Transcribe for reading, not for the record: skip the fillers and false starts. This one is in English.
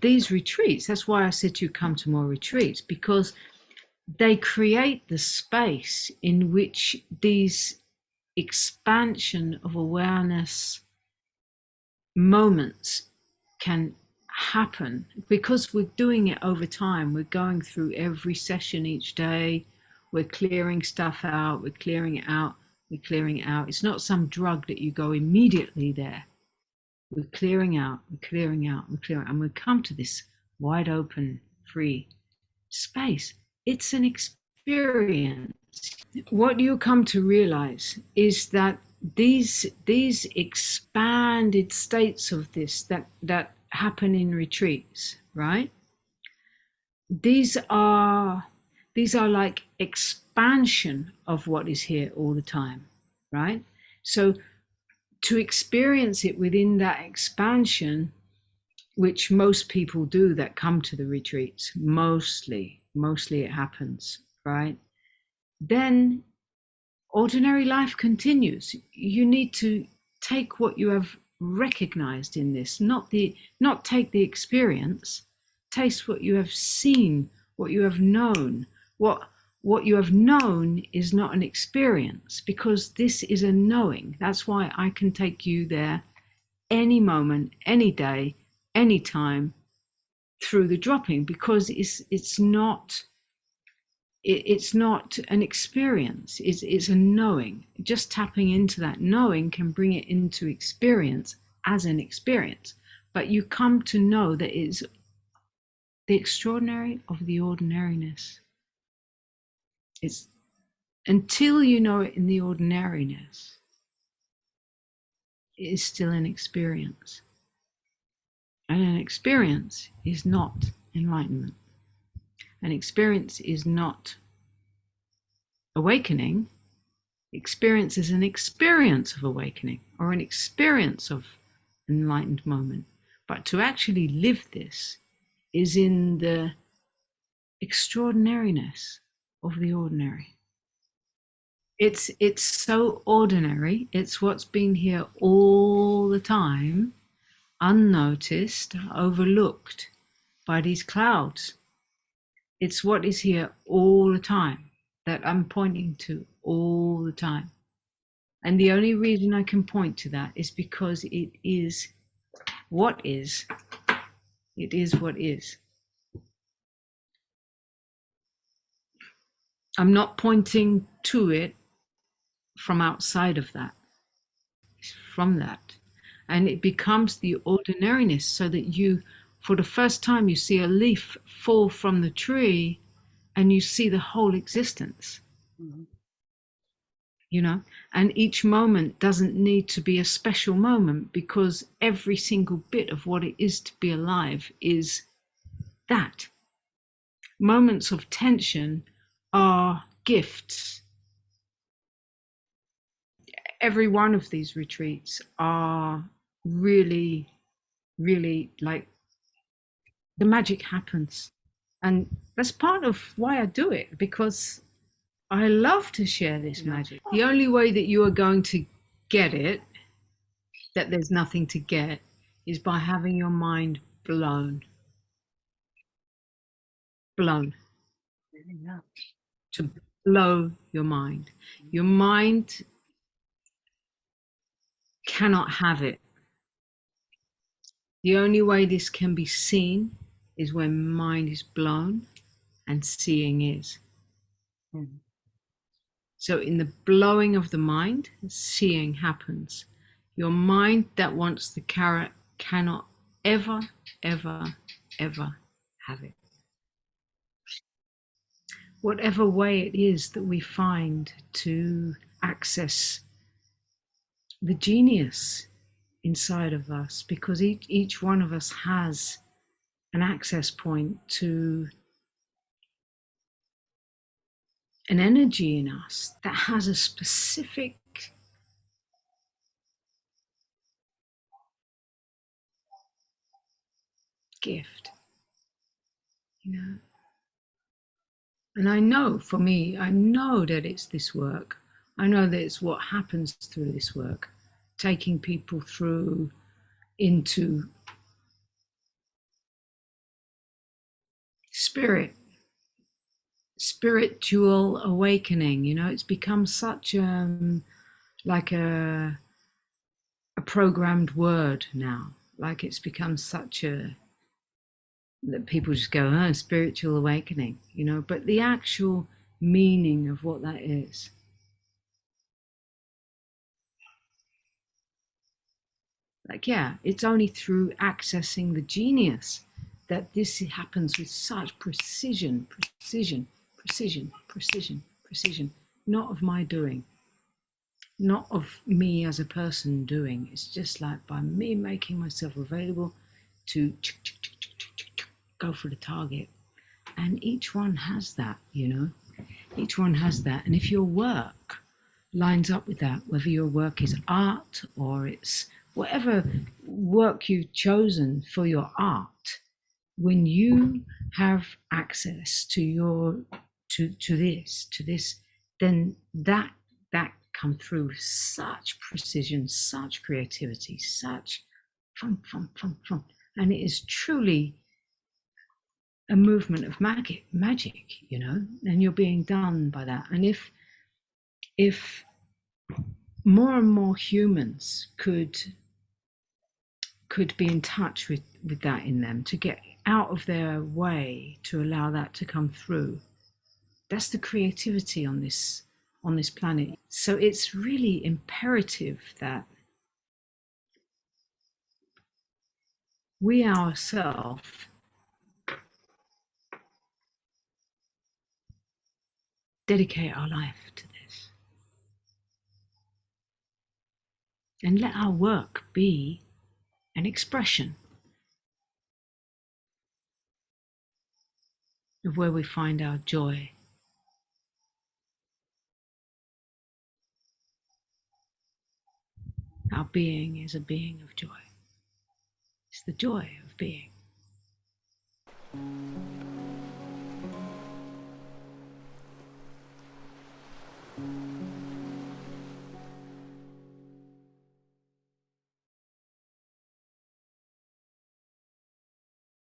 these retreats, that's why I said you come to more retreats, because they create the space in which these expansion of awareness moments can happen, because we're doing it over time. We're going through every session each day. We're clearing stuff out. We're clearing it out. We're clearing it out. It's not some drug that you go immediately there. We're clearing out. We're clearing out. We're clearing out. And we come to this wide open, free space. It's an experience. What you come to realize is that these expanded states of this that happen in retreats, right? These are like expansion of what is here all the time, right? So to experience it within that expansion, which most people do that come to the retreats, mostly it happens, right? Then ordinary life continues. You need to take what you have recognized in this, not take the experience. Taste what you have seen, what you have known. What you have known is not an experience, because this is a knowing. That's why I can take you there any moment, any day, any time through the dropping, because it's not an experience. It's a knowing. Just tapping into that knowing can bring it into experience as an experience. But you come to know that it's the extraordinary of the ordinariness. It's until you know it in the ordinariness, it is still an experience. And an experience is not enlightenment. An experience is not awakening. Experience is an experience of awakening or an experience of enlightened moment. But to actually live this is in the extraordinariness of the ordinary. It's so ordinary. It's what's been here all the time, unnoticed, overlooked by these clouds. It's what is here all the time that I'm pointing to all the time. And the only reason I can point to that is because it is what is. It is what is. I'm not pointing to it from outside of that. It's from that. And it becomes the ordinariness, so that you, for the first time, you see a leaf fall from the tree and you see the whole existence. Mm-hmm. You know, and each moment doesn't need to be a special moment, because every single bit of what it is to be alive is that. Moments of tension are gifts. Every one of these retreats are really, really like the magic happens. And that's part of why I do it, because I love to share this magic. The only way that you are going to get it, that there's nothing to get, is by having your mind blown. Blown. To blow your mind. Your mind cannot have it. The only way this can be seen is when mind is blown and seeing is. Mm. So in the blowing of the mind, seeing happens. Your mind that wants the carrot cannot ever, ever, ever have it. Whatever way it is that we find to access the genius inside of us, because each one of us has an access point to an energy in us that has a specific gift, you know. And I know, for me, I know that it's this work. I know that it's what happens through this work, taking people through into Spirit, spiritual awakening. You know, it's become such like a programmed word now. Like it's become such a that people just go, oh, spiritual awakening, you know, but the actual meaning of what that is. Like, yeah, it's only through accessing the genius that this happens with such precision, precision, precision, precision, precision, not of my doing, not of me as a person doing. It's just like by me making myself available to go for the target. And each one has that, you know, each one has that. And if your work lines up with that, whether your work is art or it's whatever work you've chosen for your art, when you have access to your to this, then that come through with such precision, such creativity, such fun, and it is truly a movement of magic, you know, and you're being done by that. And if more and more humans could be in touch with that in them, to get out of their way to allow that to come through, that's the creativity on this planet. So it's really imperative that we ourselves dedicate our life to this and let our work be an expression of where we find our joy. Our being is a being of joy. It's the joy of being.